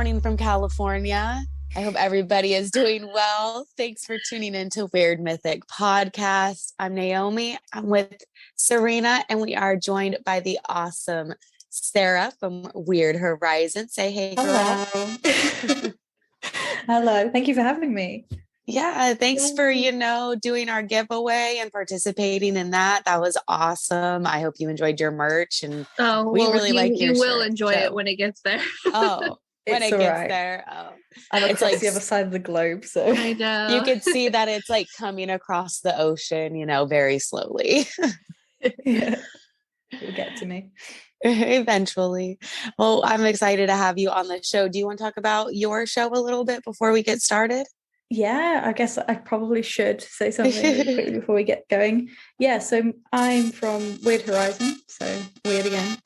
morning from California. I hope everybody is doing well. Thanks for tuning in to Weird Mythic Podcast. I'm Naomi. I'm with Serena, and we are joined by the awesome Sarah from Weird Horizon. Say hey, girl. Hello. Hello. Thank you for having me. Yeah, thanks for, doing our giveaway and participating in that. That was awesome. I hope you enjoyed your merch, and we really like your you will shirt, enjoy it when it gets there. When it gets there. I'm across the other side of the globe, so I know. You could see that it's like coming across the ocean, very slowly. Yeah. It'll get to me. Eventually. Well, I'm excited to have you on the show. Do you want to talk about your show a little bit before we get started? Yeah, I guess I probably should say something really quickly before we get going. Yeah, so I'm from Weird Horizon, so weird again.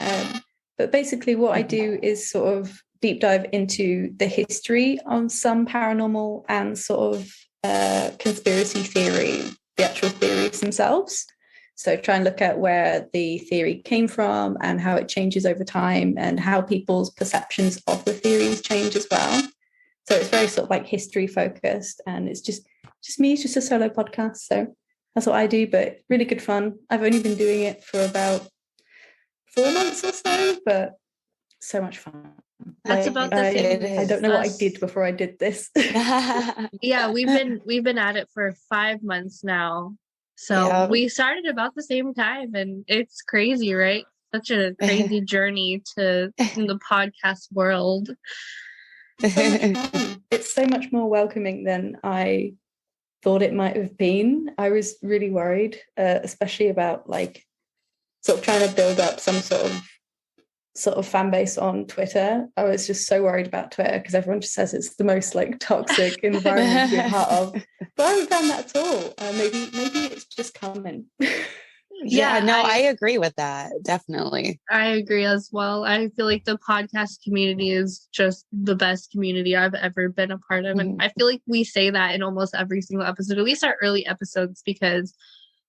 But basically what I do is sort of deep dive into the history on some paranormal and sort of conspiracy theory, the actual theories themselves. So try and look at where the theory came from and how it changes over time and how people's perceptions of the theories change as well. So it's very sort of like history focused, and it's just me. It's just a solo podcast. So that's what I do, but really good fun. I've only been doing it for about 4 months or so, but so much fun. That's about the same. I don't know what I did before I did this. Yeah, we've been at it for 5 months now. So we started about the same time, and it's crazy, right? Such a crazy journey in the podcast world. It's so much more welcoming than I thought it might have been. I was really worried, especially about like sort of trying to build up some sort of fan base on Twitter. I was just so worried about Twitter because everyone just says it's the most like toxic environment to be a part of. But I haven't found that at all. Maybe it's just coming. I agree with that. Definitely. I agree as well. I feel like the podcast community is just the best community I've ever been a part of. And I feel like we say that in almost every single episode, at least our early episodes, because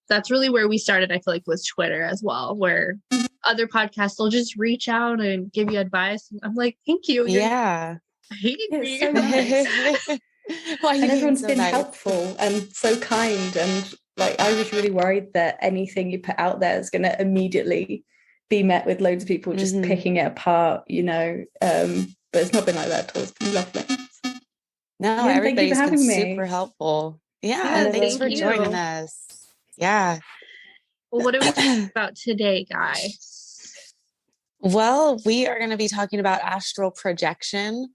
that's really where we started, I feel like, with Twitter as well, where other podcasts will just reach out and give you advice. And I'm like, thank you. It's so nice. And everyone's been helpful and so kind, and like I was really worried that anything you put out there is going to immediately be met with loads of people just picking it apart, but it's not been like that at all. It's been lovely. No, everybody's been super helpful. Thanks for joining us. Yeah. Well, what are we talking about today, guys? Well, we are going to be talking about astral projection.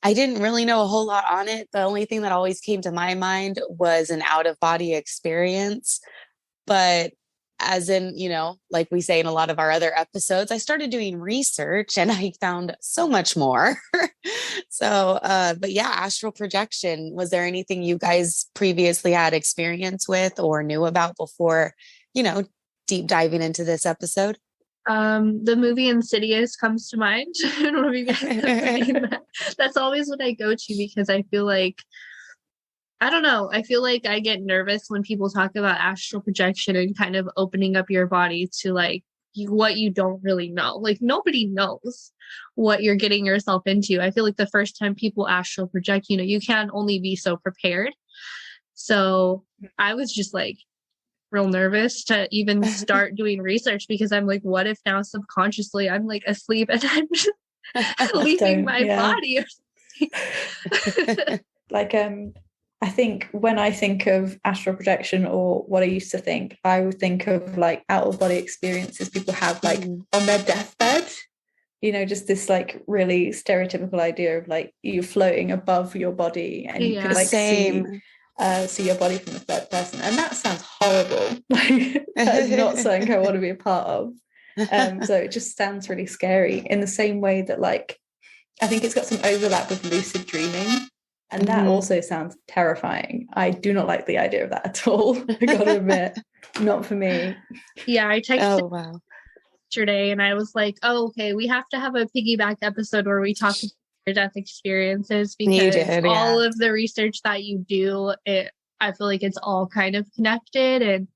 I didn't really know a whole lot on it. The only thing that always came to my mind was an out-of-body experience. But as in, like we say in a lot of our other episodes, I started doing research and I found so much more. But yeah, astral projection. Was there anything you guys previously had experience with or knew about before, deep diving into this episode? The movie Insidious comes to mind. I don't know if you guys have seen that. That's always what I go to because I feel like, I don't know, I feel like I get nervous when people talk about astral projection and kind of opening up your body to like what you don't really know. Like nobody knows what you're getting yourself into. I feel like the first time people astral project, you can only be so prepared. So I was just like, real nervous to even start doing research because I'm like, what if now subconsciously I'm like asleep and I'm just leaving my body or something? Like, I think when I think of astral projection or what I used to think, I would think of like out of body experiences people have like on their deathbed, just this like really stereotypical idea of like you floating above your body and you could like see your body from the third person, and that sounds horrible. Like that is not something I want to be a part of. So it just sounds really scary in the same way that like I think it's got some overlap with lucid dreaming, and that also sounds terrifying. I do not like the idea of that at all. I gotta admit, not for me. Yeah, I texted yesterday and I was like, okay, we have to have a piggyback episode where we talk death experiences because all of the research that you do, I feel like it's all kind of connected, and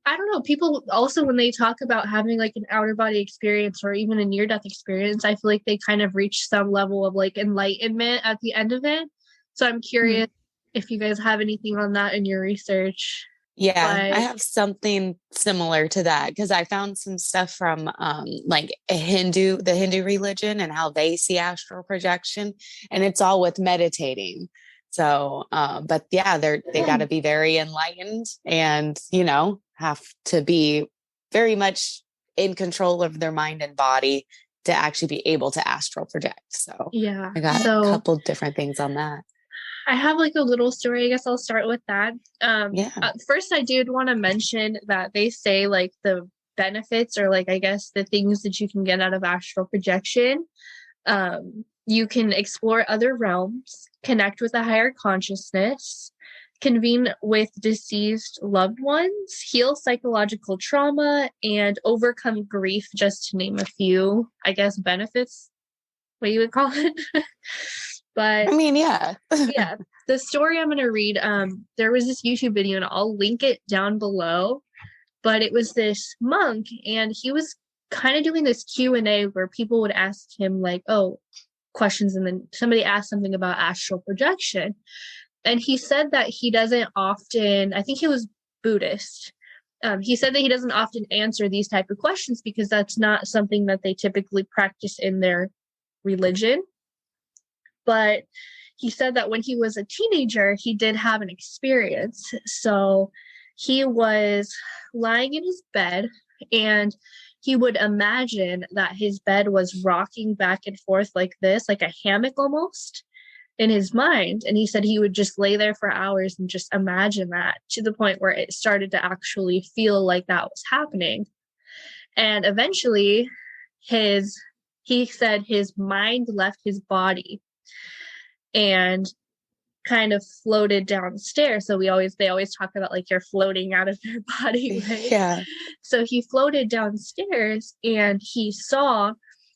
I don't know. People also, when they talk about having like an outer body experience or even a near death experience, I feel like they kind of reach some level of like enlightenment at the end of it. So I'm curious if you guys have anything on that in your research. Yeah, I But have something similar to that because I found some stuff from like the Hindu religion and how they see astral projection, and it's all with meditating. So, but yeah, they got to be very enlightened and, have to be very much in control of their mind and body to actually be able to astral project. So yeah, I got a couple different things on that. I have like a little story. I guess I'll start with that. Yeah. First, I did want to mention that they say like the benefits or like, I guess the things that you can get out of astral projection. You can explore other realms, connect with a higher consciousness, convene with deceased loved ones, heal psychological trauma, and overcome grief, just to name a few, I guess, benefits, what you would call it. But I mean, yeah. yeah, the story I'm going to read, there was this YouTube video and I'll link it down below, but it was this monk and he was kind of doing this Q&A where people would ask him like, oh, questions, and then somebody asked something about astral projection. And he said that he doesn't often, I think he was Buddhist. He said that he doesn't often answer these type of questions because that's not something that they typically practice in their religion. But he said that when he was a teenager, he did have an experience. So he was lying in his bed and he would imagine that his bed was rocking back and forth like this, like a hammock almost in his mind. And he said he would just lay there for hours and just imagine that to the point where it started to actually feel like that was happening. And eventually he said his mind left his body and kind of floated downstairs. So they always talk about like you're floating out of your body, right? Yeah. So he floated downstairs and he saw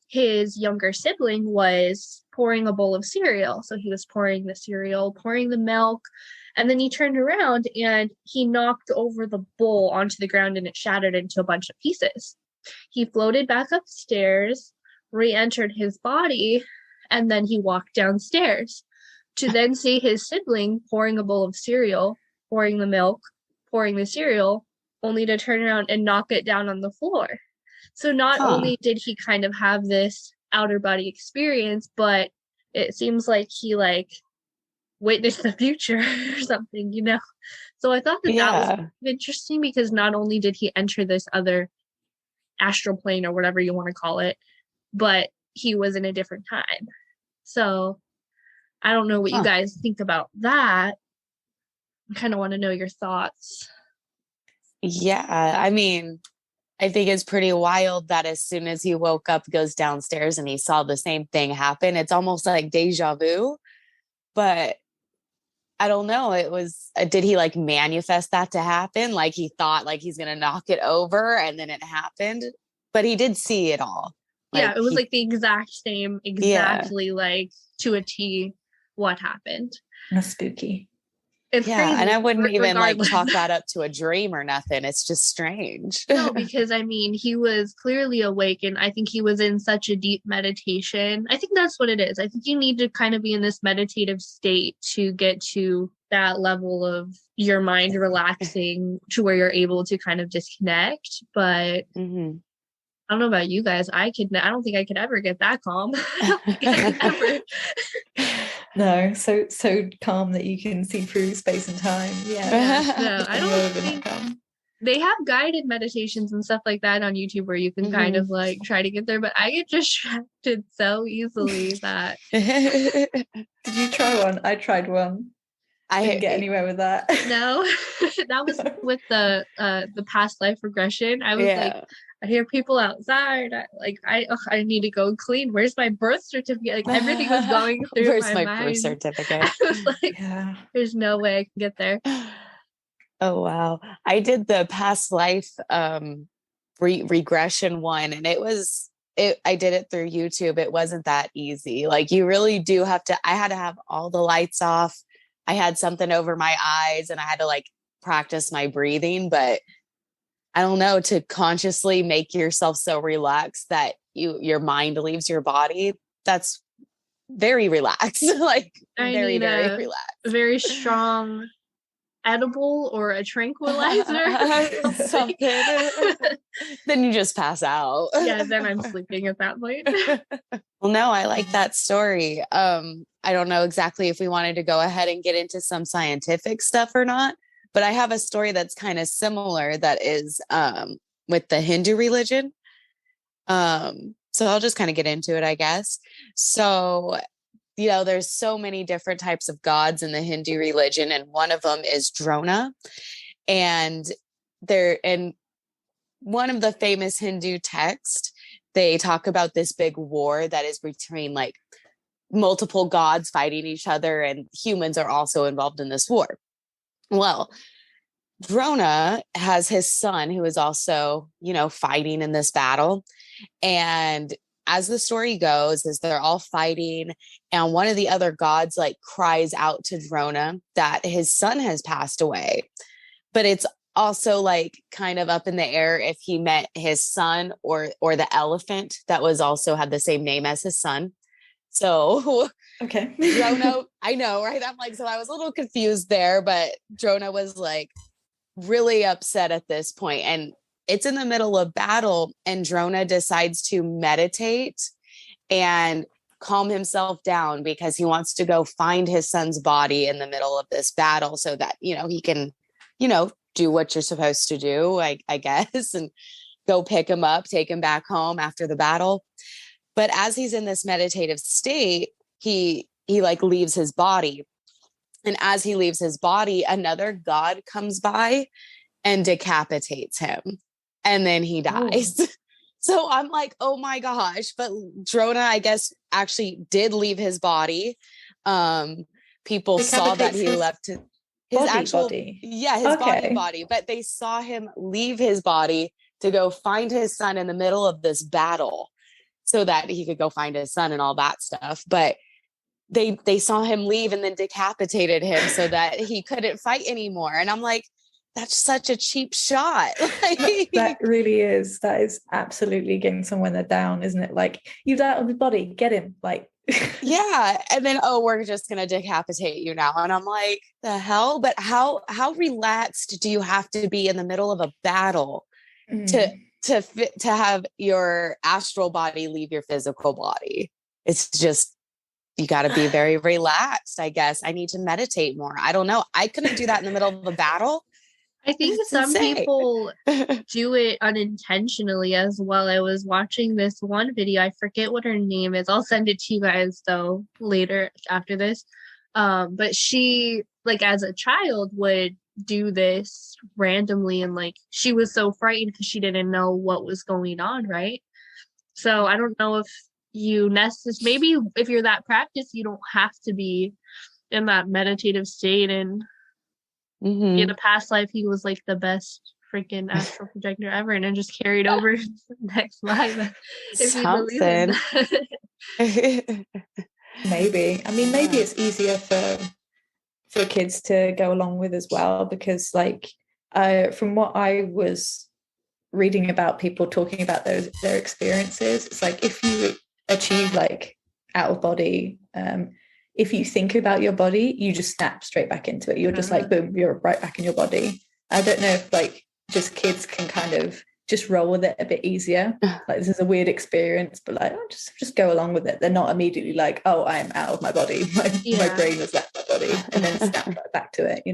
his younger sibling was pouring a bowl of cereal. So he was pouring the cereal, pouring the milk, and then he turned around and he knocked over the bowl onto the ground and it shattered into a bunch of pieces. He floated back upstairs, re-entered his body, and then he walked downstairs to then see his sibling pouring a bowl of cereal, pouring the milk, pouring the cereal, only to turn around and knock it down on the floor. So not only did he kind of have this outer body experience, but it seems like he like witnessed the future or something, So I thought that was interesting because not only did he enter this other astral plane or whatever you want to call it, but he was in a different time. So I don't know what you guys think about that. I kind of want to know your thoughts. Yeah, I mean, I think it's pretty wild that as soon as he woke up, goes downstairs and he saw the same thing happen. It's almost like deja vu, but I don't know. It was, did he like manifest that to happen? Like he thought like he's going to knock it over and then it happened, but he did see it all. Yeah, it was like the exact same, like to a T what happened. That's spooky. It's crazy. And I wouldn't even like chalk that up to a dream or nothing. It's just strange. No, because I mean, he was clearly awake and I think he was in such a deep meditation. I think that's what it is. I think you need to kind of be in this meditative state to get to that level of your mind relaxing to where you're able to kind of disconnect. But I don't know about you guys. I don't think I could ever get that calm. Ever. No, so calm that you can see through space and time. Yeah. No, I don't think they have guided meditations and stuff like that on YouTube where you can kind of like try to get there, but I get distracted so easily that. Did you try one? I tried one. I didn't get anywhere with that. No, that was with the past life regression. I was like, I hear people outside. I need to go clean. Where's my birth certificate? Like everything was going through Where's my mind. birth certificate? I was like, there's no way I can get there. Oh wow! I did the past life regression one, and I did it through YouTube. It wasn't that easy. Like you really do have to. I had to have all the lights off. I had something over my eyes, and I had to like practice my breathing, but I don't know, to consciously make yourself so relaxed that your mind leaves your body. That's very relaxed, like I very, need very a relaxed. very strong edible or a tranquilizer. Something. Then you just pass out. Yeah, then I'm sleeping at that point. Well, no, I like that story. I don't know exactly if we wanted to go ahead and get into some scientific stuff or not, but I have a story that's kind of similar that is with the Hindu religion. So I'll just kind of get into it, I guess. So, there's so many different types of gods in the Hindu religion, and one of them is Drona. And in one of the famous Hindu texts, they talk about this big war that is between like multiple gods fighting each other, and humans are also involved in this war. Well, Drona has his son who is also, fighting in this battle. And as the story goes, is they're all fighting, and one of the other gods like cries out to Drona that his son has passed away. But it's also like kind of up in the air if he met his son or the elephant that was also had the same name as his son. So okay. Drona, I know, right? I'm like, so I was a little confused there, but Drona was like really upset at this point. And it's in the middle of battle, and Drona decides to meditate and calm himself down because he wants to go find his son's body in the middle of this battle so that, he can, do what you're supposed to do, I guess, and go pick him up, take him back home after the battle. But as he's in this meditative state, he like leaves his body. And as he leaves his body, another god comes by and decapitates him. And then he dies. Ooh. So I'm like, oh my gosh. But Drona, I guess, actually did leave his body. People saw that he left his actual body. Yeah, his body. But they saw him leave his body to go find his son in the middle of this battle so that he could go find his son and all that stuff. But they saw him leave and then decapitated him so that he couldn't fight anymore. And I'm like, that's such a cheap shot. That really is. That is absolutely getting someone they're down, isn't it? Like, you're out of his body, get him. Like, yeah. And then, we're just gonna decapitate you now. And I'm like, the hell? But how relaxed do you have to be in the middle of a battle to have your astral body leave your physical body? It's just, you got to be very relaxed, I guess. I need to meditate more. I don't know. I couldn't do that in the middle of a battle. I think some people do it unintentionally as well. I was watching this one video. I forget what her name is. I'll send it to you guys though later after this. But she, like, as a child would do this randomly, and like she was so frightened because she didn't know what was going on, right? So I don't know if you maybe if you're that practiced, you don't have to be in that meditative state, and in a past life he was like the best freaking astral projector ever, and then just carried over to the next life. If you believe in that. Maybe. I mean, maybe it's easier for kids to go along with as well, because like from what I was reading about people talking about their experiences, it's like if you achieve like out of body, if you think about your body, you just snap straight back into it. You're just like, boom, you're right back in your body. I don't know if like just kids can kind of just roll with it a bit easier. Like, this is a weird experience, but like, just go along with it. They're not immediately like, oh, I'm out of my body. My brain has left my body, and then snap right back to it,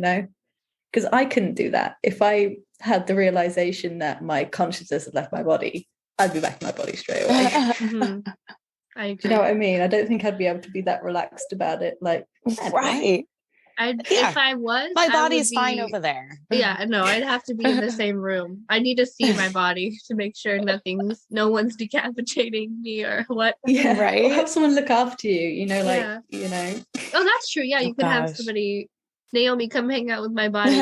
because I couldn't do that. If I had the realization that my consciousness had left my body, I'd be back in my body straight away. I agree. Do you know what I mean? I don't think I'd be able to be that relaxed about it. Like, right. If I was, my body's fine over there. Yeah, no, I'd have to be in the same room. I need to see my body to make sure no one's decapitating me or what. Yeah, right. Or have someone look after you. Oh, that's true. Yeah, you could have somebody. Naomi, come hang out with my body.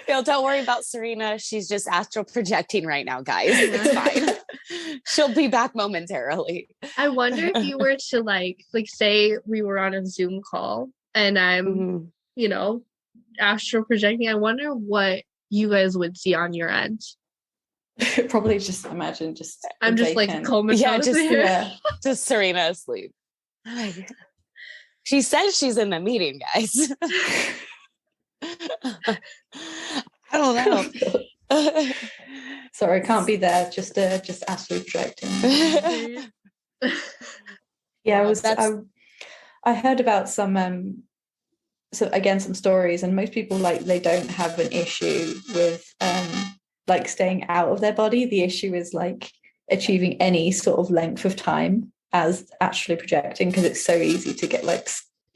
Don't worry about Serena. She's just astral projecting right now, guys. It's fine. She'll be back momentarily. I wonder if you were to like say we were on a Zoom call and I'm, astral projecting. I wonder what you guys would see on your end? Probably just imagine I'm just like comatose. Just Serena asleep. She says she's in the meeting, guys. I don't know. Sorry, I can't be there. Just astral projecting. Yeah, I heard about some some stories, and most people like they don't have an issue with like staying out of their body. The issue is like achieving any sort of length of time as actually projecting, because it's so easy to get like,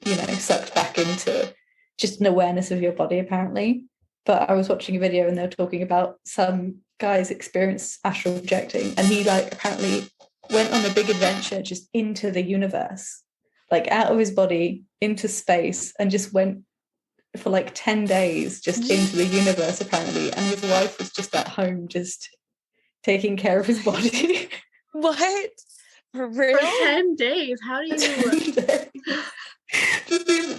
you know, sucked back into just an awareness of your body apparently. But I was watching a video and they were talking about some guy's experience astral projecting, and he like apparently went on a big adventure just into the universe, like out of his body into space, and just went for like 10 days just into the universe apparently, and his wife was just at home just taking care of his body. What? For real? For 10 days? How do you just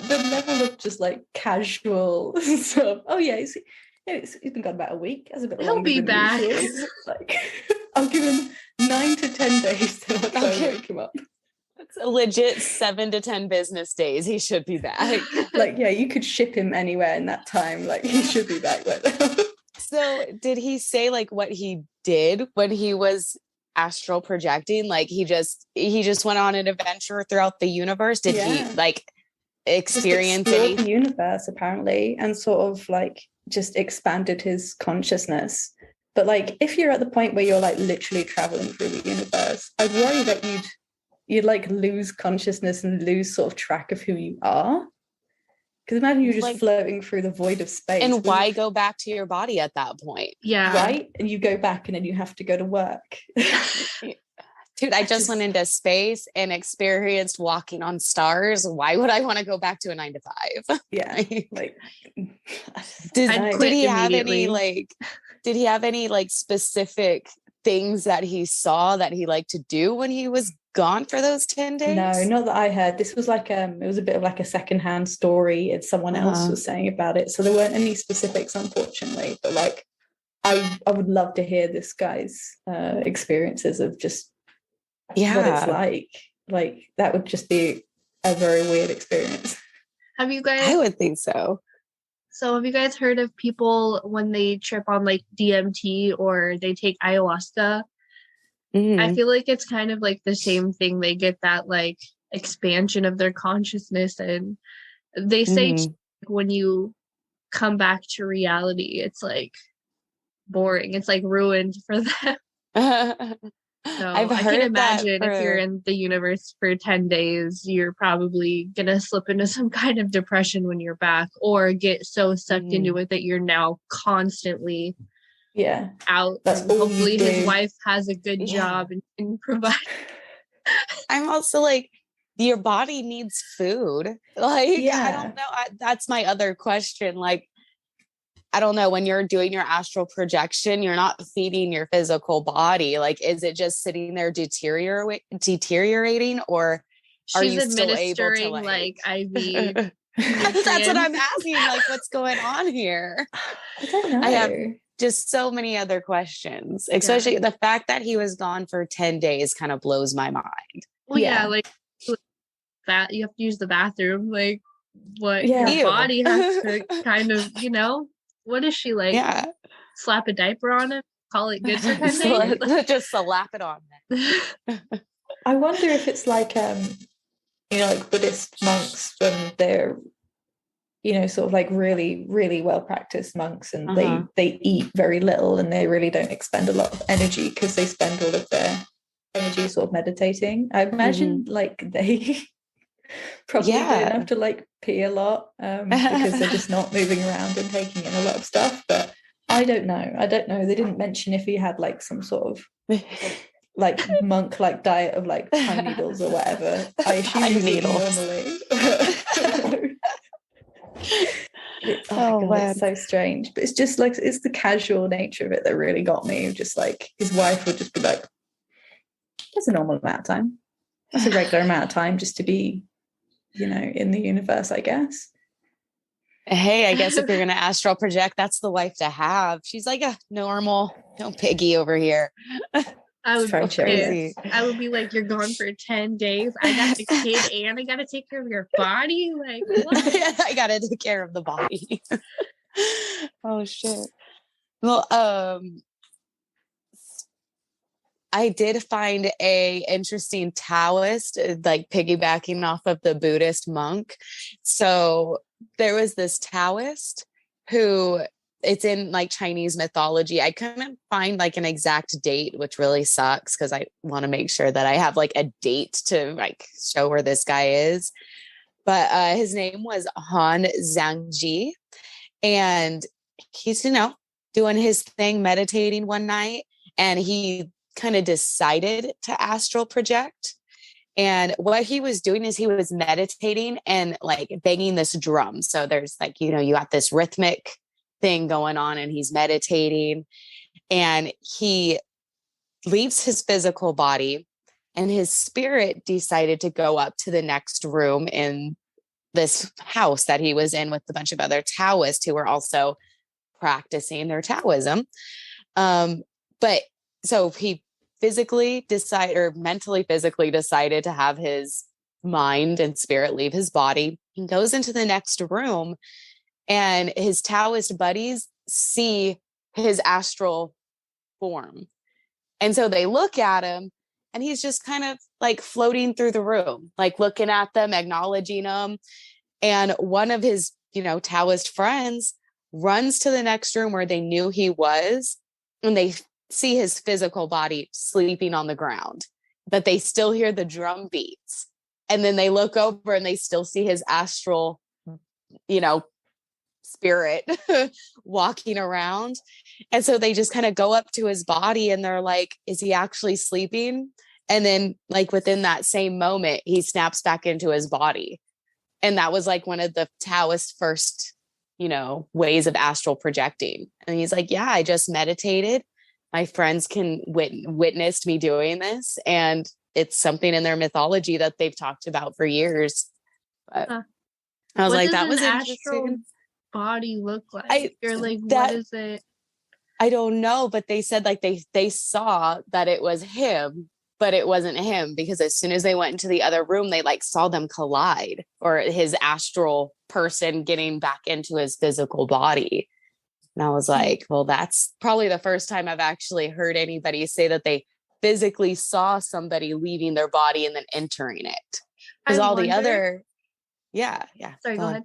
the level of just like casual stuff. Oh yeah, he's been gone about a week. That's a bit He'll longer be than back. usual. Like I'll give him 9 to 10 days to try and wake him up. That's a legit 7 to 10 business days. He should be back. Like, yeah, you could ship him anywhere in that time. Like, he should be back right now. So did he say like what he did when he was astral projecting? Like he just went on an adventure throughout the universe? Did he like experience any the universe apparently, and sort of like just expanded his consciousness? But like if you're at the point where you're like literally traveling through the universe, I'd worry that you'd like lose consciousness and lose sort of track of who you are. Because imagine you're just like floating through the void of space. And why go back to your body at that point? Yeah. Right? And you go back and then you have to go to work. Dude, I just went into space and experienced walking on stars. Why would I want to go back to a 9 to 5? Yeah. Like did he have any like specific things that he saw that he liked to do when he was gone for those 10 days? No, not that I heard. This was like it was a bit of like a secondhand story, and someone else was saying about it. So there weren't any specifics, unfortunately. But like I would love to hear this guy's experiences of just what it's like. Like that would just be a very weird experience. Have you guys? I would think so. So have you guys heard of people when they trip on like DMT or they take ayahuasca? Mm-hmm. I feel like it's kind of like the same thing. They get that like expansion of their consciousness, and they say when you come back to reality, it's like boring. It's like ruined for them. So I can imagine if you're in the universe for 10 days, you're probably going to slip into some kind of depression when you're back, or get so sucked into it that you're now constantly out. Hopefully his wife has a good job and provide. I'm also like, your body needs food. Like, I don't know. That's my other question. Like, I don't know, when you're doing your astral projection, you're not feeding your physical body. Like, is it just sitting there deteriorating, or are you still able to like IV? That's what I'm asking. Like, what's going on here? I don't know. I have just so many other questions, especially the fact that he was gone for 10 days kind of blows my mind. Well, like that you have to use the bathroom. Like, what your body has to kind of, you know. What is she like? Yeah. Slap a diaper on it? Call it good for 10 days? Just slap it on. I wonder if it's like, like Buddhist monks when they're, sort of like really, really well-practiced monks, and they eat very little and they really don't expend a lot of energy because they spend all of their energy sort of meditating. I imagine like they probably don't have to like pee a lot because they're just not moving around and taking in a lot of stuff. But I don't know. They didn't mention if he had like some sort of like monk like diet of like pine needles or whatever. I assume he's eating normally. It's so strange. But it's just like, it's the casual nature of it that really got me. Just like his wife would just be like, that's a normal amount of time. That's a regular amount of time just to be in the universe, I guess. Hey, I guess if you're going to astral project, that's the life to have. She's like a normal, no piggy over here. I would very be chill, pissed. I would be like, you're gone for 10 days. I got the kid and I got to take care of your body. Like, what? I got to take care of the body. Oh, shit. Well, I did find a interesting Taoist, like piggybacking off of the Buddhist monk. So there was this Taoist who it's in like Chinese mythology. I couldn't find like an exact date, which really sucks because I want to make sure that I have like a date to like show where this guy is. But his name was Han Zhangji, and he's, doing his thing, meditating one night, and he kind of decided to astral project. And what he was doing is he was meditating and like banging this drum. So there's like, you got this rhythmic thing going on, and he's meditating, and he leaves his physical body, and his spirit decided to go up to the next room in this house that he was in with a bunch of other Taoists who were also practicing their Taoism. But so he mentally physically decided to have his mind and spirit leave his body. He goes into the next room, and his Taoist buddies see his astral form. And so they look at him, and he's just kind of like floating through the room, like looking at them, acknowledging them. And one of his, Taoist friends runs to the next room where they knew he was, and they see his physical body sleeping on the ground, but they still hear the drum beats. And then they look over and they still see his astral, spirit walking around. And so they just kind of go up to his body and they're like, is he actually sleeping? And then like within that same moment, he snaps back into his body. And that was like one of the Taoist first, ways of astral projecting. And he's like, yeah, I just meditated. My friends can witnessed me doing this. And it's something in their mythology that they've talked about for years. But I was what like, does that was an interesting. astral body look like? You're like, what is it? I don't know, but they said like they saw that it was him, but it wasn't him, because as soon as they went into the other room, they like saw them collide, or his astral person getting back into his physical body. And I was like, well, that's probably the first time I've actually heard anybody say that they physically saw somebody leaving their body and then entering it. Because all the other, yeah. Sorry, go ahead.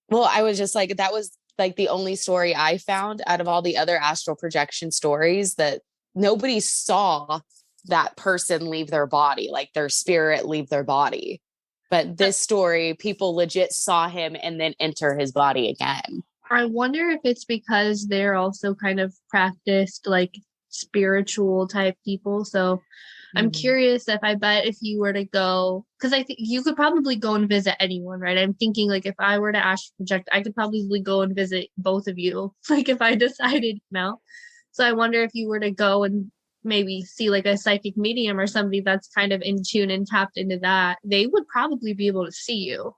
Well, I was just like, that was like the only story I found out of all the other astral projection stories, that nobody saw that person leave their body, like their spirit leave their body. But this story, people legit saw him and then enter his body again. I wonder if it's because they're also kind of practiced like spiritual type people. So I'm curious if you were to go, because I think you could probably go and visit anyone, right? I'm thinking like if I were to astral project, I could probably go and visit both of you, like if I decided now. So I wonder if you were to go and maybe see like a psychic medium or somebody that's kind of in tune and tapped into that, they would probably be able to see you.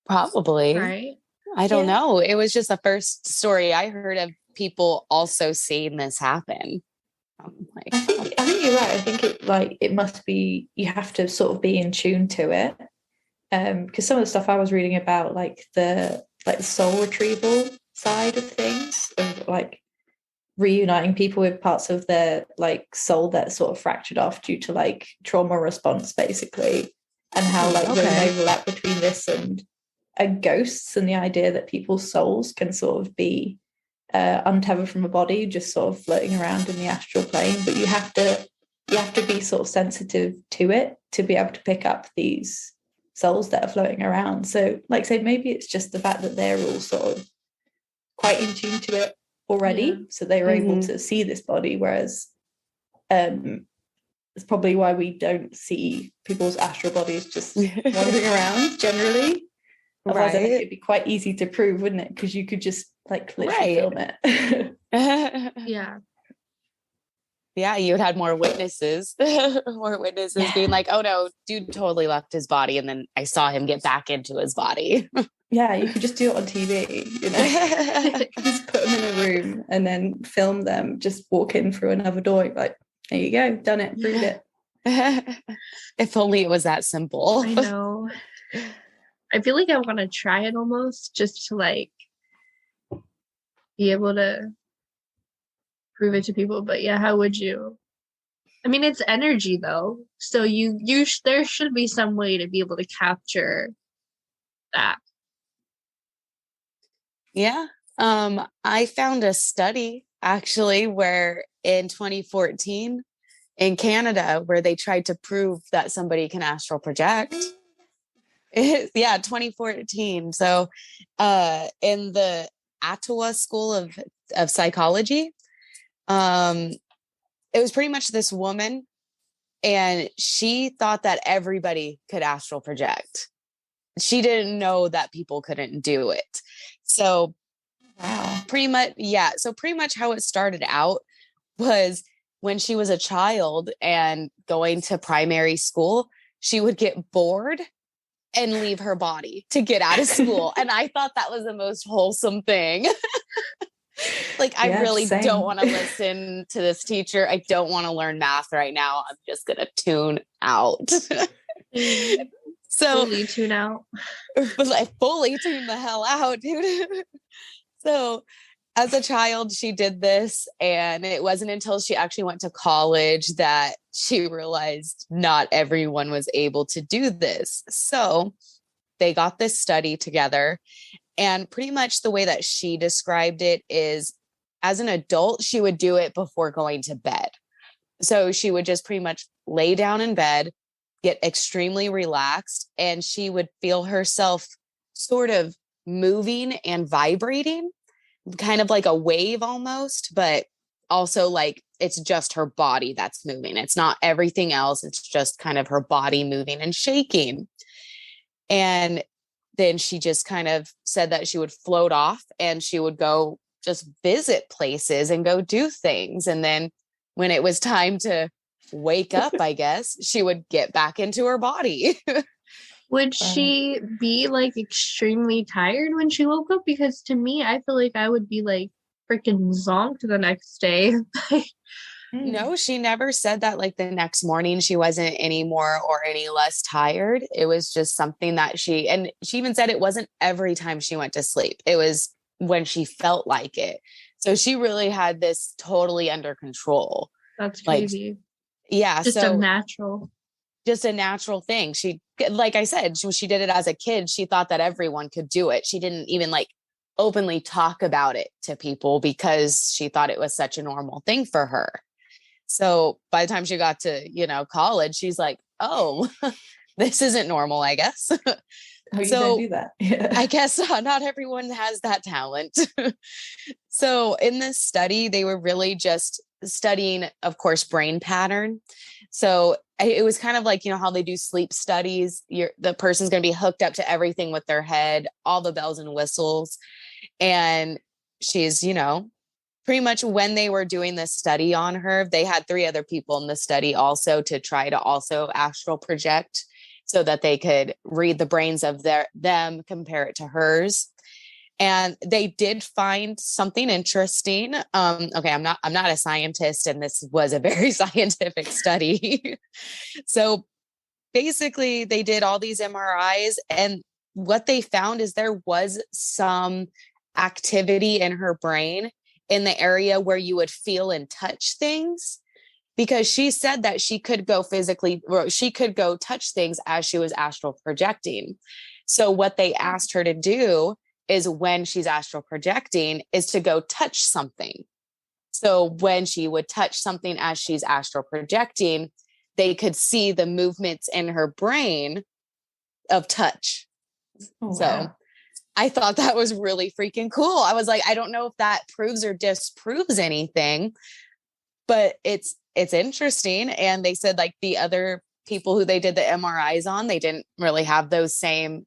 Probably. Right? I don't know. It was just the first story I heard of people also seeing this happen. I think you're right. I think it must be, you have to sort of be in tune to it. Because some of the stuff I was reading about, like the soul retrieval side of things, of like reuniting people with parts of their like soul that sort of fractured off due to like trauma response, basically, and how like there's an overlap between this and ghosts, and the idea that people's souls can sort of be untethered from a body, just sort of floating around in the astral plane. But you have to be sort of sensitive to it to be able to pick up these souls that are floating around. So like say maybe it's just the fact that they're all sort of quite in tune to it already, so they were able to see this body, whereas it's probably why we don't see people's astral bodies just wandering around generally. Otherwise, I think it'd be quite easy to prove, wouldn't it? Because you could just like literally film it. Yeah, you would have more witnesses. Being like, oh no, dude totally left his body, and then I saw him get back into his body. Yeah, you could just do it on TV, you know. Just put them in a room and then film them just walk in through another door. Like, there you go, done it, proved it. If only it was that simple. I know. I feel like I want to try it almost just to like be able to prove it to people. But yeah, how would you? I mean, it's energy though, so there should be some way to be able to capture that. Yeah. I found a study actually where in 2014 in Canada where they tried to prove that somebody can astral project. Yeah, 2014. So in the Ottawa School of Psychology, it was pretty much this woman, and she thought that everybody could astral project. She didn't know that people couldn't do it. So Wow. pretty much, yeah. So pretty much how it started out was when she was a child and going to primary school, she would get bored and leave her body to get out of school. And I thought that was the most wholesome thing. Like, I really same. don't want to listen to this teacher. I don't want to learn math right now. I'm just going to tune out. So fully tune out. Like, fully tune the hell out, dude. So as a child, she did this, and it wasn't until she actually went to college that she realized not everyone was able to do this. So they got this study together, and pretty much the way that she described it is, as an adult, she would do it before going to bed. So she would just pretty much lay down in bed, get extremely relaxed, and she would feel herself sort of moving and vibrating, kind of like a wave almost, but also like it's just her body that's moving. It's not everything else. It's just kind of her body moving and shaking. And then she just kind of said that she would float off and she would go just visit places and go do things. And then when it was time to wake up, I guess, she would get back into her body. Would she be like extremely tired when she woke up? Because to me, I feel like I would be like freaking zonked the next day. No, she never said that like the next morning she wasn't any more or any less tired. It was just something that and she even said it wasn't every time she went to sleep. It was when she felt like it. So she really had this totally under control. That's crazy. Like, yeah. Just so a natural. Just a natural thing. She, like I said, she did it as a kid. She thought that everyone could do it. She didn't even like openly talk about it to people because she thought it was such a normal thing for her. So by the time she got to, college, she's like, oh, this isn't normal, I guess. You so don't do that. Yeah. I guess not everyone has that talent. So in this study, they were really just studying, of course, brain pattern. So it was kind of like, how they do sleep studies. The person's going to be hooked up to everything with their head, all the bells and whistles. And she's, pretty much when they were doing this study on her, they had 3 other people in the study also to try to also astral project so that they could read the brains of them, compare it to hers. And they did find something interesting. Okay, I'm not a scientist, and this was a very scientific study. So basically, they did all these MRIs, and what they found is there was some activity in her brain in the area where you would feel and touch things, because she said that she could go touch things as she was astral projecting. So what they asked her to do is, when she's astral projecting, is to go touch something. So when she would touch something as she's astral projecting, they could see the movements in her brain of touch. Oh, so wow. I thought that was really freaking cool. I was like, I don't know if that proves or disproves anything, but it's interesting. And they said like the other people who they did the MRIs on, they didn't really have those same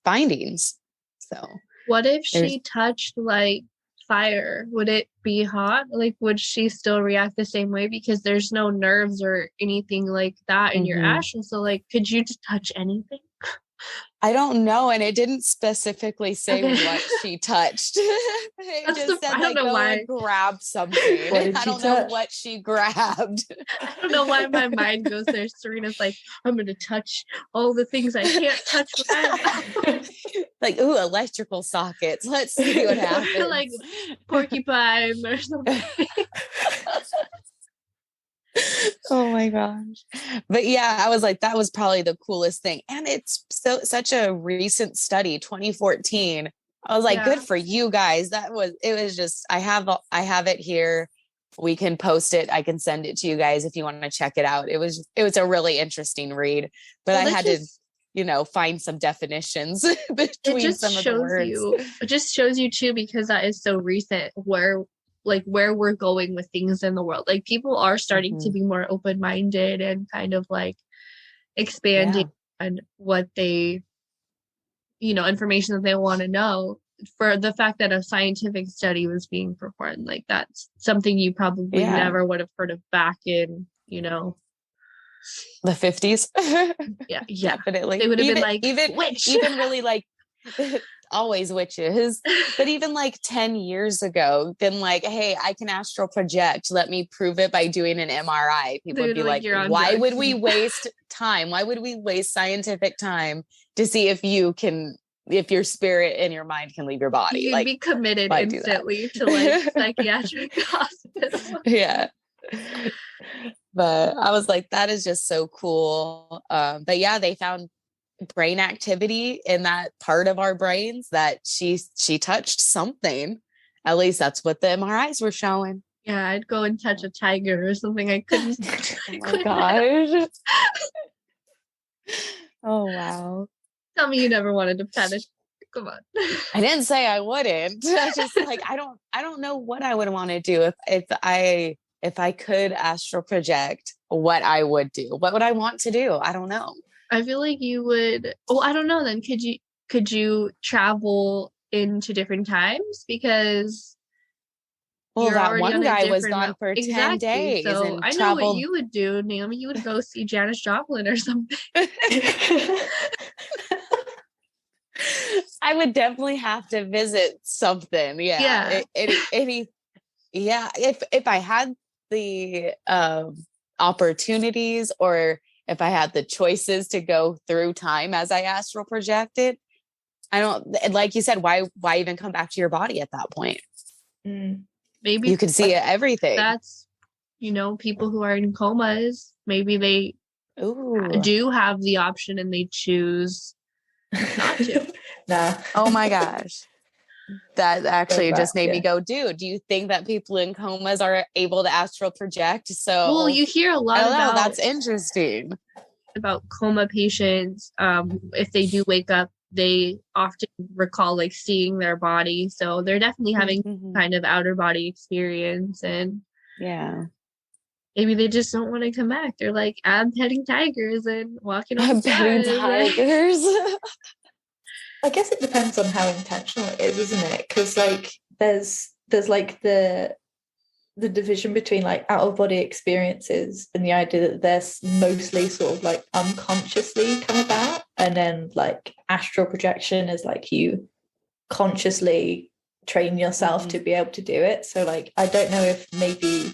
findings. So what if she touched like fire? Would it be hot? Like, would she still react the same way? Because there's no nerves or anything like that in your astral. So like, could you just touch anything? I don't know, and it didn't specifically say what she touched. It just said, I don't like, know go why. and grab something. What did I she don't know touch? what she grabbed. I don't know why my mind goes there. Serena's like, I'm gonna touch all the things I can't touch when I'm Like, ooh, electrical sockets. Let's see what happens. like porcupine or something. Oh my gosh. But yeah, I was like, that was probably the coolest thing. And it's such a recent study, 2014. I was like, Yeah. good for you guys. It was just, I have it here. We can post it. I can send it to you guys if you want to check it out. It was a really interesting read, but Well, I had to, find some definitions between some of the words. It just shows you too, because that is so recent, where we're going with things in the world. Like, people are starting to be more open-minded and kind of like expanding on what they, information that they want to know, for the fact that a scientific study was being performed. Like, that's something you probably never would have heard of back in, the 50s. Yeah, definitely. They would have been like, witch. Even really like always witches, but even like 10 years ago, been like, hey, I can astral project, let me prove it by doing an MRI. People would be like, why would we waste time? Why would we waste scientific time to see if your spirit and your mind can leave your body? You'd be committed instantly to like psychiatric hospital. Yeah. But I was like, that is just so cool. But yeah, they found brain activity in that part of our brains that she touched something. At least that's what the MRIs were showing. Yeah, I'd go and touch a tiger or something. I couldn't. Oh my gosh. Oh wow. Tell me you never wanted to pet it. Come on. I didn't say I wouldn't. I just like, I don't know what I would want to do if I could astral project, what I would do. What would I want to do? I don't know. I feel like you would. Oh, I don't know. Then could you travel into different times? Because that one guy was gone for 10 days. So and I know what you would do, Naomi. You would go see Janis Joplin or something. I would definitely have to visit something. Yeah. If I had the opportunities, or if I had the choices to go through time as I astral projected, I don't, like you said, why even come back to your body at that point? Maybe you could see everything. That's, people who are in comas, maybe they do have the option and they choose not to. Nah. Oh my gosh. That actually just made me go, dude, do you think that people in comas are able to astral project? So, well, you hear a lot about, that's interesting, about coma patients. If they do wake up, they often recall like seeing their body. So they're definitely having kind of outer body experience. And maybe they just don't want to come back. They're like, I'm petting tigers and walking on the petting tigers. I guess it depends on how intentional it is, isn't it? Because like there's like the division between like out of body experiences and the idea that they're mostly sort of like unconsciously come about, and then like astral projection is like you consciously train yourself to be able to do it. So like I don't know if maybe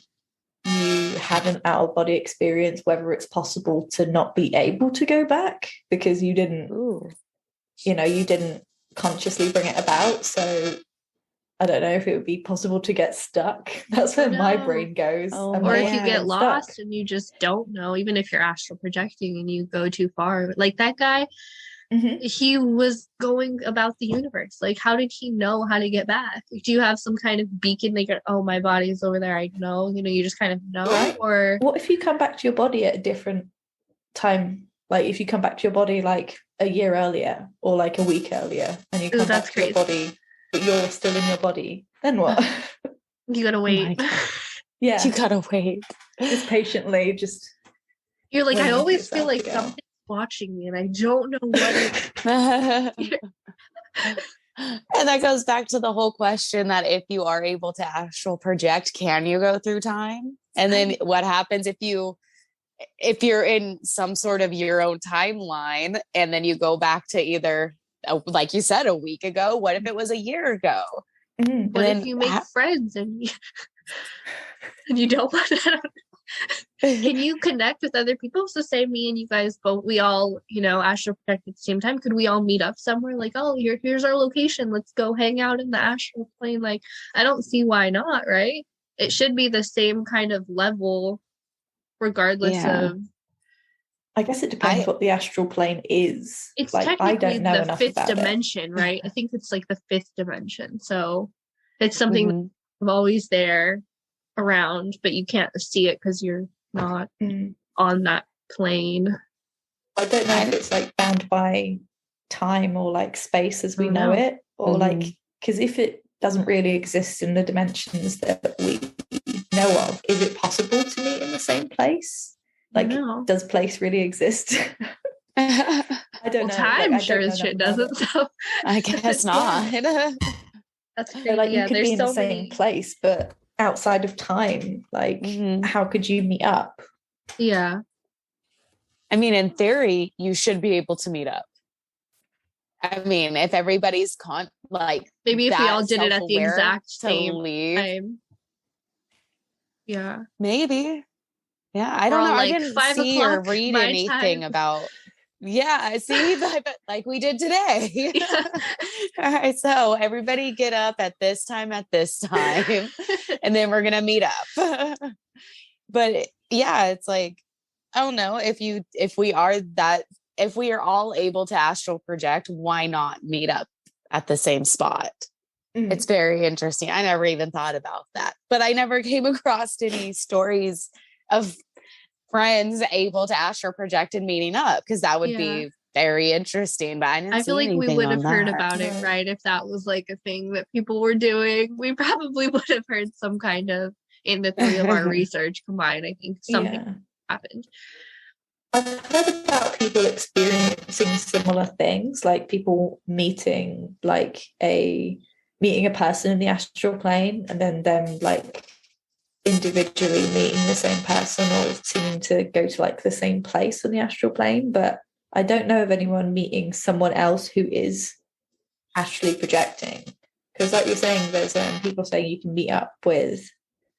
you had an out of body experience, whether it's possible to not be able to go back because you didn't you didn't consciously bring it about. So I don't know if it would be possible to get stuck. That's where my brain goes. Or if you get lost and you just don't know, even if you're astral projecting and you go too far. Like that guy, he was going about the universe. Like, how did he know how to get back? Do you have some kind of beacon that you're, oh, my body's over there, I know, you just kind of know? Right. Or what if you come back to your body at a different time? Like if you come back to your body like a year earlier or like a week earlier, and you come back to your body, but you're still in your body, then what? You gotta wait. Yeah, you gotta wait. Just patiently, you're like, I always feel like something's watching me, and I don't know what it is. And that goes back to the whole question that if you are able to astral project, can you go through time? And then what happens if you if you're in some sort of your own timeline and then you go back to either, like you said, a week ago, what if it was a year ago? Mm. What if you make friends and you don't want to? Can you connect with other people? So say me and you guys both, we all, astral project at the same time. Could we all meet up somewhere? Like, oh, here's our location. Let's go hang out in the astral plane. Like, I don't see why not, right? It should be the same kind of level, regardless of. I guess it depends what the astral plane is. It's like, technically I don't know the enough fifth about dimension, right? I think it's like the fifth dimension. So it's something that's always there around, but you can't see it because you're not on that plane. I don't know if it's like bound by time or like space as we know it, or like, because if it doesn't really exist in the dimensions that we know of, is it possible to meet in the same place? Like, does place really exist? I don't know. Time like, sure as shit doesn't. So I guess not. That's crazy. So, like, you could be in the same place, but outside of time, like, how could you meet up? Yeah. I mean, in theory, you should be able to meet up. I mean, if everybody's maybe if we all did it at the exact same time. Yeah. Maybe. Yeah, I don't know. I didn't see or read anything about. Yeah, see, like we did today. All right, so everybody get up at this time, and then we're gonna meet up. But yeah, it's like, I don't know, if we are all able to astral project, why not meet up at the same spot? It's very interesting. I never even thought about that, but I never came across any stories of friends able to astral project and meeting up, because that would be very interesting. But I feel like we would have heard about it, right? If that was like a thing that people were doing, we probably would have heard some kind of, in the three of our research combined, I think something happened. I've heard about people experiencing similar things, like people meeting a person in the astral plane, and then them like individually meeting the same person or seeming to go to like the same place on the astral plane. But I don't know of anyone meeting someone else who is astrally projecting, because like you're saying, there's people saying you can meet up with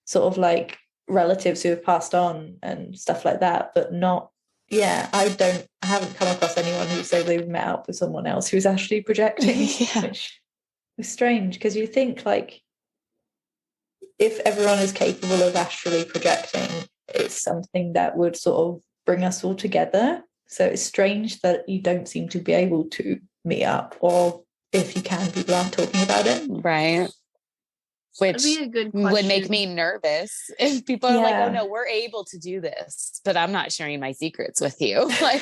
sort of like relatives who have passed on and stuff like that, but not I haven't come across anyone who say they've met up with someone else who's actually projecting. Which is strange, because you think like if everyone is capable of astrally projecting, it's something that would sort of bring us all together. So it's strange that you don't seem to be able to meet up, or if you can, people aren't talking about it. Right. Which would make me nervous if people are like, oh no, we're able to do this, but I'm not sharing my secrets with you. Like,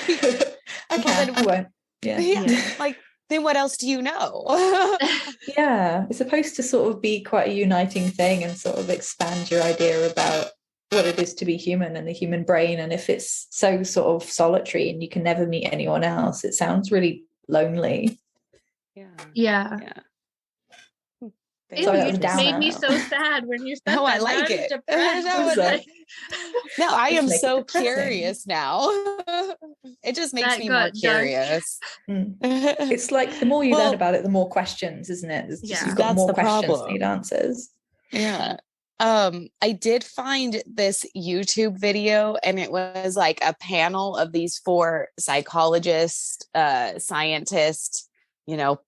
I won't. Yeah. Like, then what else do you know? It's supposed to sort of be quite a uniting thing and sort of expand your idea about what it is to be human and the human brain. And if it's so sort of solitary and you can never meet anyone else, it sounds really lonely. Yeah. So you just made me so sad when you said that. I like it. No, I am so curious now. It just makes me more curious. It's like the more you learn about it, the more questions, isn't it? You've got more questions than need answers. Yeah. I did find this YouTube video, and it was like a panel of these 4 psychologists, scientists,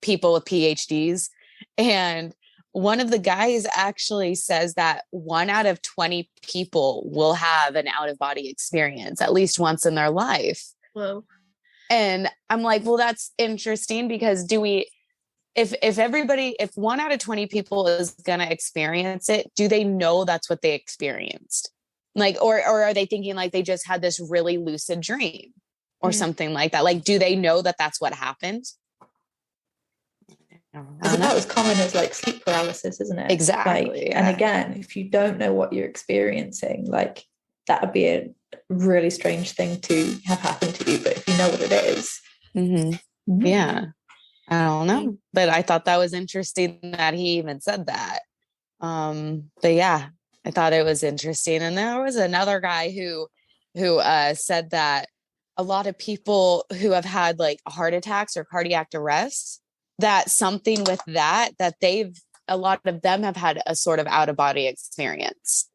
people with PhDs. And one of the guys actually says that 1 out of 20 people will have an out-of-body experience at least once in their life. Whoa. And I'm like, well, that's interesting, because if 1 out of 20 people is going to experience it, do they know that's what they experienced? Like, or are they thinking like they just had this really lucid dream or something like that? Like, do they know that that's what happened? It's about as common as like sleep paralysis, isn't it? Exactly. And again, if you don't know what you're experiencing, like that would be a really strange thing to have happen to you. But if you know what it is, yeah, I don't know. But I thought that was interesting that he even said that. But yeah, I thought it was interesting. And there was another guy who who said that a lot of people who have had like heart attacks or cardiac arrests, that something with that a lot of them have had a sort of out of body experience.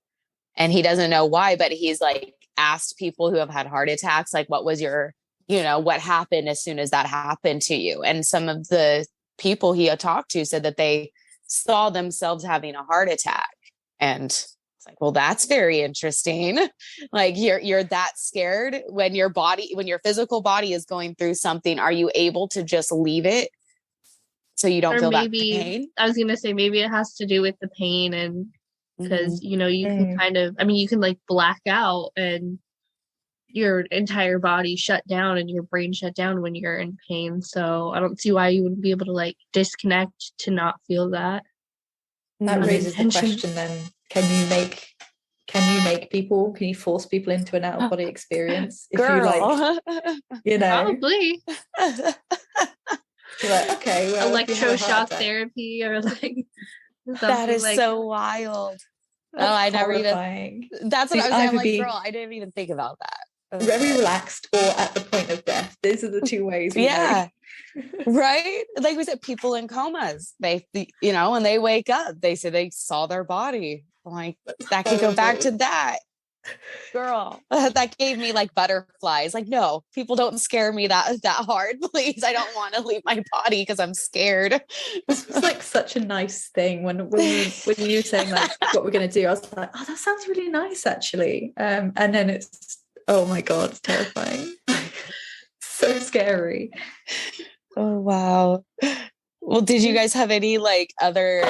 And he doesn't know why, but he's like asked people who have had heart attacks, like, what was your, what happened as soon as that happened to you? And some of the people he had talked to said that they saw themselves having a heart attack. And it's like, well, that's very interesting. Like you're that scared when your physical body is going through something. Are you able to just leave it so you don't feel that pain? I was going to say, maybe it has to do with the pain, and because, you can kind of, you can like black out and your entire body shut down and your brain shut down when you're in pain. So I don't see why you wouldn't be able to like disconnect to not feel that. That raises the question then, can you force people into an out of body experience? If Girl. you like, probably. You're like, okay, well, electroshock therapy or like that is like so wild. No, I never even. That's what I was saying. I'm like, girl, I didn't even think about that. Very relaxed or at the point of death. These are the two ways. Yeah. Right. Like we said, people in comas, they, when they wake up, they say they saw their body. I'm like, that could go back to that. Girl, that gave me like butterflies. Like, no, people don't scare me that hard, please. I don't want to leave my body because I'm scared. It's like such a nice thing when you were saying like what we're gonna do. I was like, oh, that sounds really nice actually. And then it's, oh my god, it's terrifying. So scary. Oh wow. Well, did you guys have any like other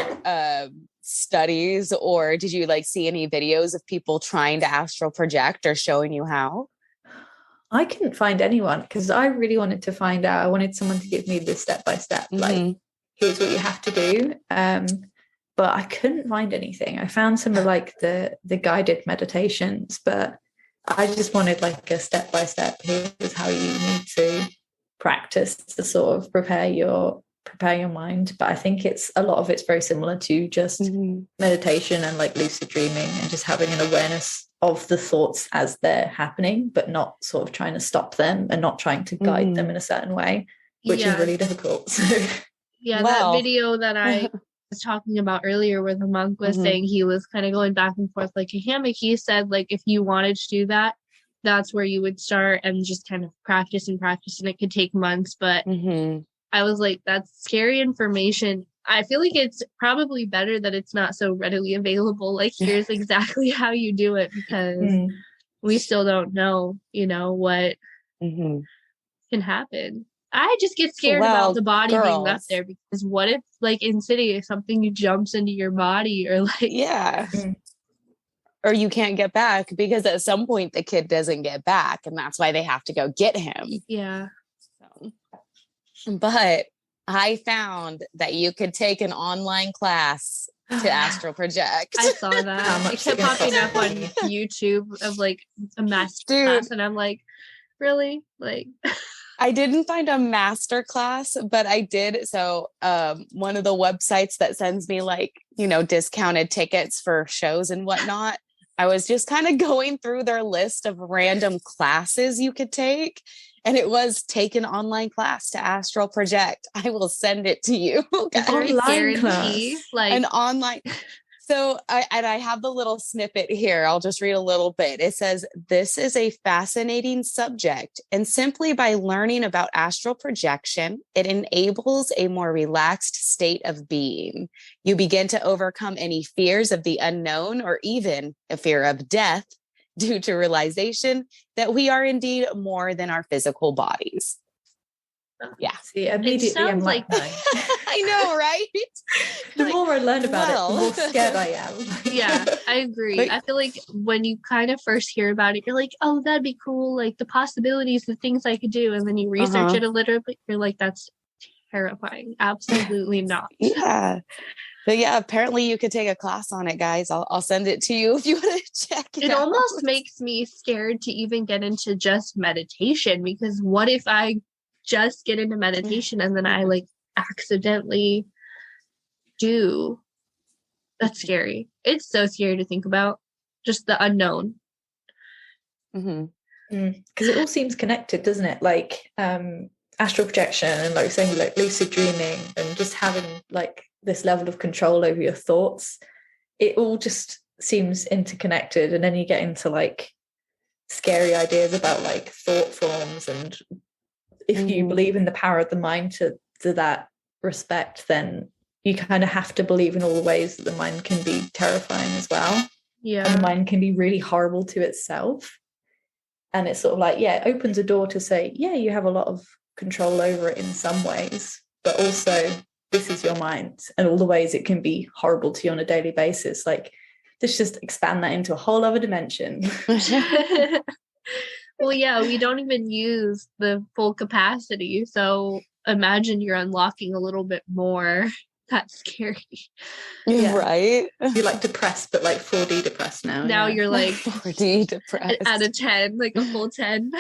studies, or did you like see any videos of people trying to astral project or showing you how? I couldn't find anyone because I really wanted to find out. I wanted someone to give me the step-by-step, like, here's what you have to do. But I couldn't find anything. I found some of like the guided meditations, but I just wanted like a step-by-step. Here's how you need to practice to sort of prepare your mind. But I think a lot of it's very similar to just meditation and like lucid dreaming and just having an awareness of the thoughts as they're happening, but not sort of trying to stop them and not trying to guide them in a certain way, which is really difficult. That video that I was talking about earlier where the monk was saying he was kind of going back and forth like a hammock, he said like if you wanted to do that, that's where you would start and just kind of practice and it could take months. But I was like, that's scary information. I feel like it's probably better that it's not so readily available. Like, here's exactly how you do it, because we still don't know, what can happen. I just get scared about the body being left there, because what if, like, Insidious, something jumps into your body or like... Or you can't get back, because at some point the kid doesn't get back, and that's why they have to go get him. Yeah. But I found that you could take an online class to astral project. I saw that. It kept popping up on YouTube of like a master class, and I'm like, really? Like, I didn't find a master class, but I did. So one of the websites that sends me like, discounted tickets for shows and whatnot, I was just kind of going through their list of random classes you could take. And it was take an online class to astral project. I will send it to you. Online class. An online. So I have the little snippet here. I'll just read a little bit. It says, this is a fascinating subject, and simply by learning about astral projection, it enables a more relaxed state of being. You begin to overcome any fears of the unknown, or even a fear of death, due to realization that we are indeed more than our physical bodies. Yeah. See, immediately I'm like, I know, right? The more I learn about it, the more scared I am. Yeah, I agree. I feel like when you kind of first hear about it, you're like, oh, that'd be cool. Like the possibilities, the things I could do. And then you research it a little bit. You're like, that's terrifying. Absolutely not. Yeah. But yeah, apparently you could take a class on it, guys. I'll send it to you if you want to check it out. It almost makes me scared to even get into just meditation, because what if I just get into meditation and then I like accidentally do? That's scary. It's so scary to think about, just the unknown. Because it all seems connected, doesn't it? Like astral projection and like saying like lucid dreaming and just having like this level of control over your thoughts. It all just seems interconnected. And then you get into like scary ideas about like thought forms, and if you believe in the power of the mind to that respect, then you kind of have to believe in all the ways that the mind can be terrifying as well. Yeah. And the mind can be really horrible to itself. And it's sort of like, yeah, it opens a door to say, yeah, you have a lot of control over it in some ways, but also this is your mind and all the ways it can be horrible to you on a daily basis. Like, let's just expand that into a whole other dimension. Well, yeah, we don't even use the full capacity. So imagine you're unlocking a little bit more. That's scary. Yeah. Right? You're like depressed, but like 4D depressed now. Now you're like 4D depressed. Out of 10, like a full 10.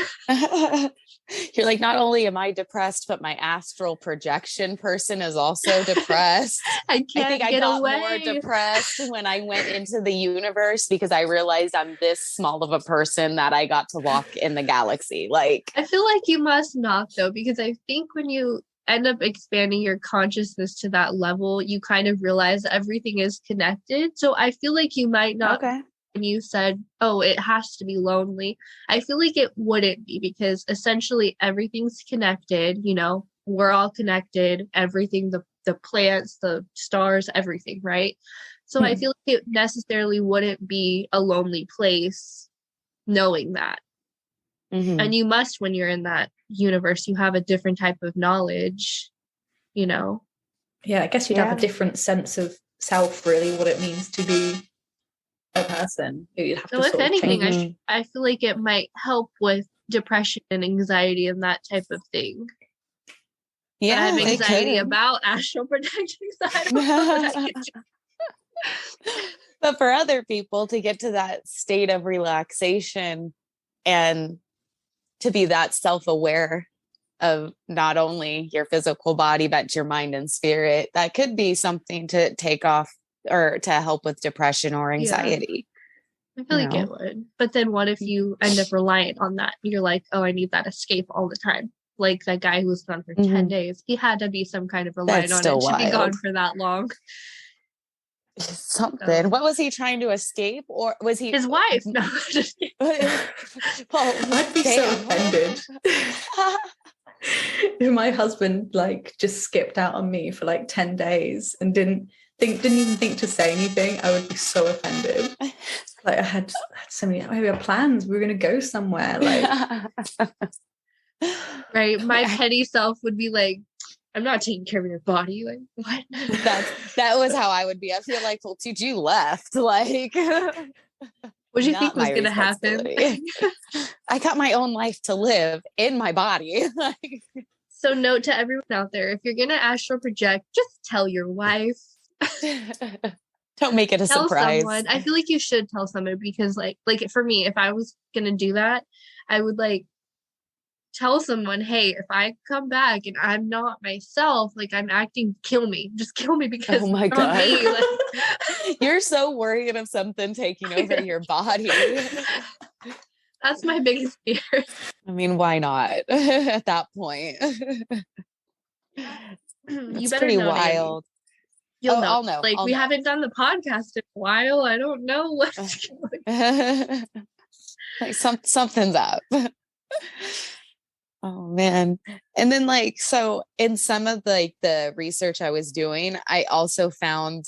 You're like, not only am I depressed, but my astral projection person is also depressed. I think I got more depressed when I went into the universe because I realized I'm this small of a person that I got to walk in the galaxy. Like, I feel like you must not, though, because I think when you end up expanding your consciousness to that level, you kind of realize everything is connected. So I feel like you might not. Okay. When you said, oh, it has to be lonely, I feel like it wouldn't be, because essentially everything's connected. You know, we're all connected, everything, the plants, the stars, everything, right? So I feel like it necessarily wouldn't be a lonely place knowing that. And you must, when you're in that universe, you have a different type of knowledge, you know? Yeah, I guess you'd have a different sense of self, really, what it means to be a person. You'd have so to if anything, I feel like it might help with depression and anxiety and that type of thing. Yeah, I have anxiety about astral projection, so I don't know what I can do. But for other people to get to that state of relaxation and to be that self-aware of not only your physical body, but your mind and spirit, that could be something to take off or to help with depression or anxiety. I feel like it would. But then what if you end up reliant on that? You're like, oh, I need that escape all the time. Like that guy who was gone for 10 days. He had to be some kind of reliant on it to be gone for that long. Something. So. What was he trying to escape? Or was he his wife? No, just well, I'd be so offended. If my husband like just skipped out on me for like 10 days and didn't even think to say anything, I would be so offended. Like I had so many plans. We were going to go somewhere. Like, right. My petty self would be like, I'm not taking care of your body. Like, what? That was how I would be. I feel like, well, dude, you left. Like, what do you think was going to happen? I got my own life to live in my body. So note to everyone out there, if you're going to astral project, just tell your wife. Don't make it a surprise. Someone. I feel like you should tell someone, because like for me, if I was going to do that, I would like tell someone, hey, if I come back and I'm not myself, like I'm acting, kill me. Just kill me, because oh my God. Me, like, you're so worried of something taking over your body. That's my biggest fear. I mean, why not at that point? You better pretty know, wild. You'll know. I'll know. Like we haven't done the podcast in a while. I don't know what's going on. Like something's up. Oh man. And then like, so in some of like the research I was doing, I also found,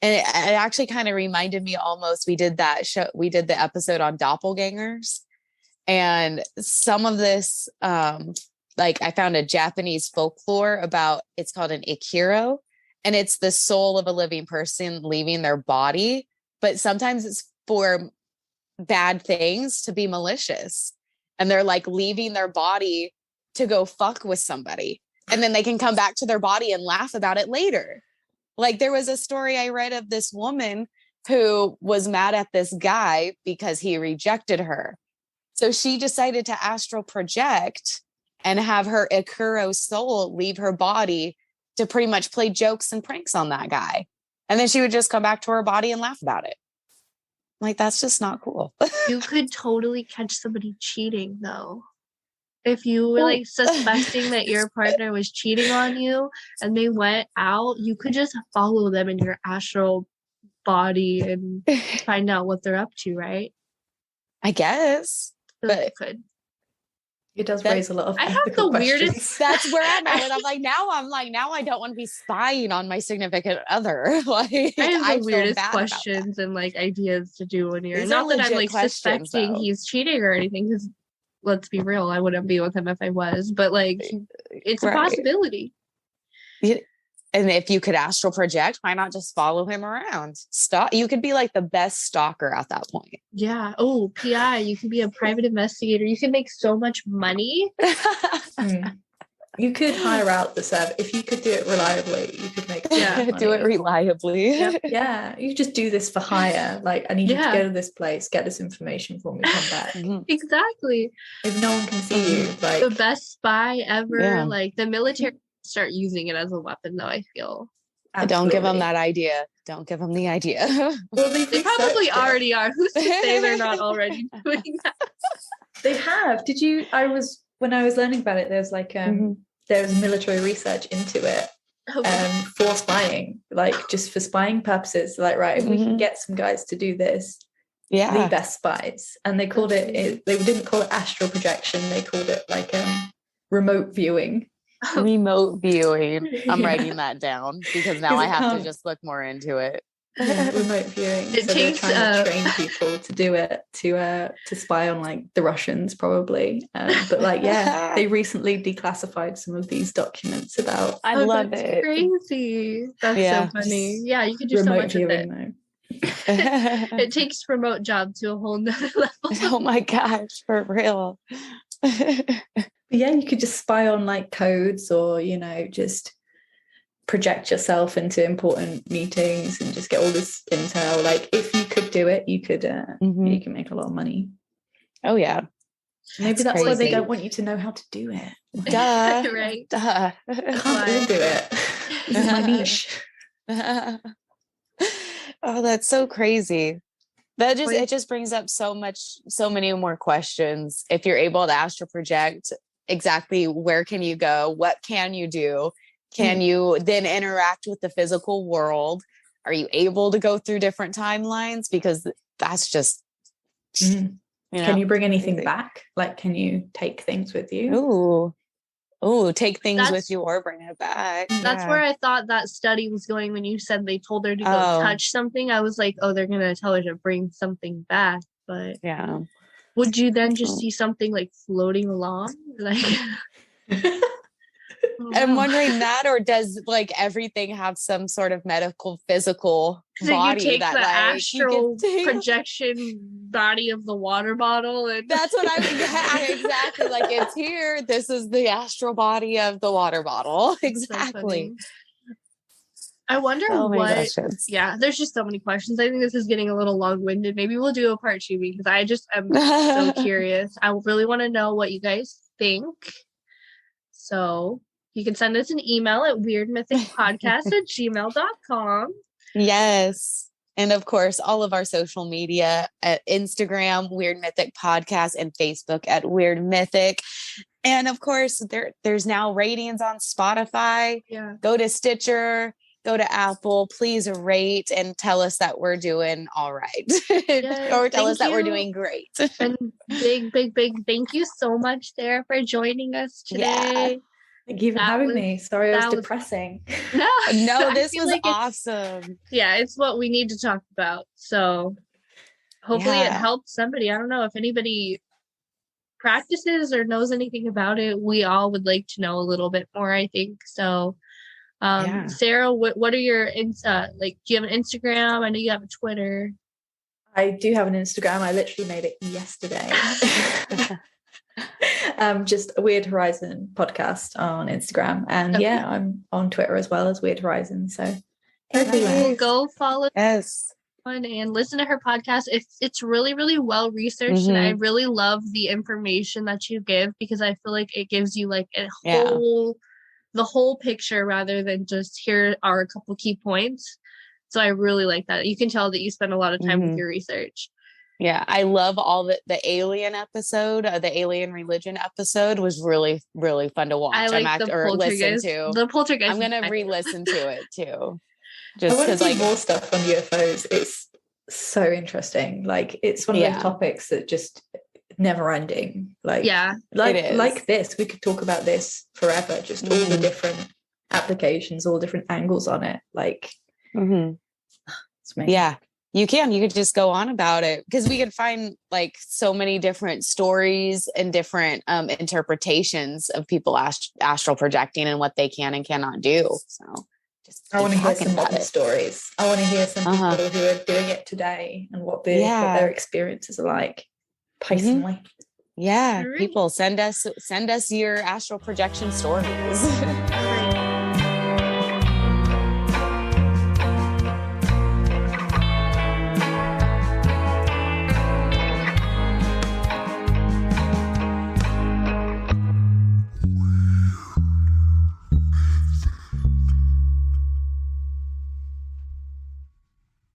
and it actually kind of reminded me almost, we did that show, we did the episode on doppelgangers, and some of this, like I found a Japanese folklore about, it's called an ikiro, and it's the soul of a living person leaving their body, but sometimes it's for bad things, to be malicious. And they're like leaving their body to go fuck with somebody. And then they can come back to their body and laugh about it later. Like there was a story I read of this woman who was mad at this guy because he rejected her. So she decided to astral project and have her Ikuro soul leave her body to pretty much play jokes and pranks on that guy. And then she would just come back to her body and laugh about it. Like, that's just not cool. You could totally catch somebody cheating, though. If you were like suspecting that your partner was cheating on you and they went out, you could just follow them in your astral body and find out what they're up to, right? I guess. But you could. It does raise a lot of I have the weirdest. That's where I'm at. I'm like, now I don't want to be spying on my significant other. Like, I have the weirdest questions and like ideas to do when you're These not that I'm like questions, suspecting he's cheating or anything, because let's be real, I wouldn't be with him if I was, but like it's a possibility. And if you could astral project, why not just follow him around? You could be like the best stalker at that point. Yeah. Oh, PI, you can be a private investigator. You can make so much money. You could hire out the service. If you could do it reliably, you could make money. Do it reliably. Yep. Yeah. You just do this for hire. Like, I need you to go to this place, get this information for me, come back. Exactly. If no one can see you, like the best spy ever, like the military start using it as a weapon, though, I feel. Absolutely. Don't give them that idea. Don't give them the idea. Well, they probably already are. Who's to say they're not already doing that? They have. When I was learning about it, there's like there was military research into it for spying, like just for spying purposes. Like, right, if we can get some guys to do this, the best spies. And they called it, they didn't call it astral projection, they called it like remote viewing. Remote viewing. I'm writing that down because now I have to just look more into it. Yeah, remote viewing. It takes they're trying to train people to do it, to spy on like the Russians probably. But like, they recently declassified some of these documents about. I love it. Crazy. That's so funny. Yeah, you could do so much viewing, with it. It takes remote job to a whole nother level. Oh my gosh, for real. Yeah, you could just spy on like codes, or just project yourself into important meetings and just get all this intel. Like, if you could do it, you could you can make a lot of money. Oh yeah, maybe that's why they don't want you to know how to do it. Duh. Right. Duh. I can't do it. This is my niche. Oh, that's so crazy. It just brings up so many more questions. If you're able to astral project, exactly where can you go? What can you do? Can you then interact with the physical world? Are you able to go through different timelines? Because that's just, can you bring anything back? Like, can you take things with you? Ooh, take things with you or bring it back. That's where I thought that study was going when you said they told her to go touch something. I was like, oh, they're going to tell her to bring something back. But would you then just see something like floating along? Like, I'm wondering that, or does like everything have some sort of medical, physical body? You take that the like astral projection body of the water bottle, and that's what exactly. Like, it's here. This is the astral body of the water bottle. Exactly. So I wonder what. Yeah, there's just so many questions. I think this is getting a little long-winded. Maybe we'll do a part 2 because I just am so curious. I really want to know what you guys think. So you can send us an email at weirdmythicpodcast@gmail.com. Yes. And of course, all of our social media at Instagram, Weird Mythic Podcast, and Facebook at Weird Mythic. And of course, there's now ratings on Spotify. Yeah. Go to Stitcher, go to Apple. Please rate and tell us that we're doing all right. Yes, or tell us that we're doing great. And big thank you so much, Sarah, for joining us today. Yeah. Thank you for having me. Sorry, I was depressing. No, this was awesome. It's what we need to talk about. So hopefully it helps somebody. I don't know if anybody practices or knows anything about it. We all would like to know a little bit more, I think. So Sarah, what are your do you have an Instagram? I know you have a Twitter. I do have an Instagram. I literally made it yesterday. Just a Weird Horizon podcast on Instagram, and I'm on Twitter as well as Weird Horizon. So everywhere, go follow one and listen to her podcast. It's really, really well researched, and I really love the information that you give, because I feel like it gives you like the whole picture rather than just here are a couple key points. So I really like that. You can tell that you spend a lot of time with your research. Yeah, I love all the alien episode. The alien religion episode was really, really fun to watch. I like the poltergeist. The poltergeist. I'm gonna re-listen to it too, I just want to because see more stuff on UFOs. It's so interesting. Like, it's one of those topics that just never ending. Like, like this, we could talk about this forever. Just all the different applications, all different angles on it. Like, it's amazing. Yeah. You could just go on about it, because we could find like so many different stories and different interpretations of people astral projecting and what they can and cannot do. So I want to hear some other stories. I want to hear some people who are doing it today and what their experiences are like personally. Yeah, people send us your astral projection stories.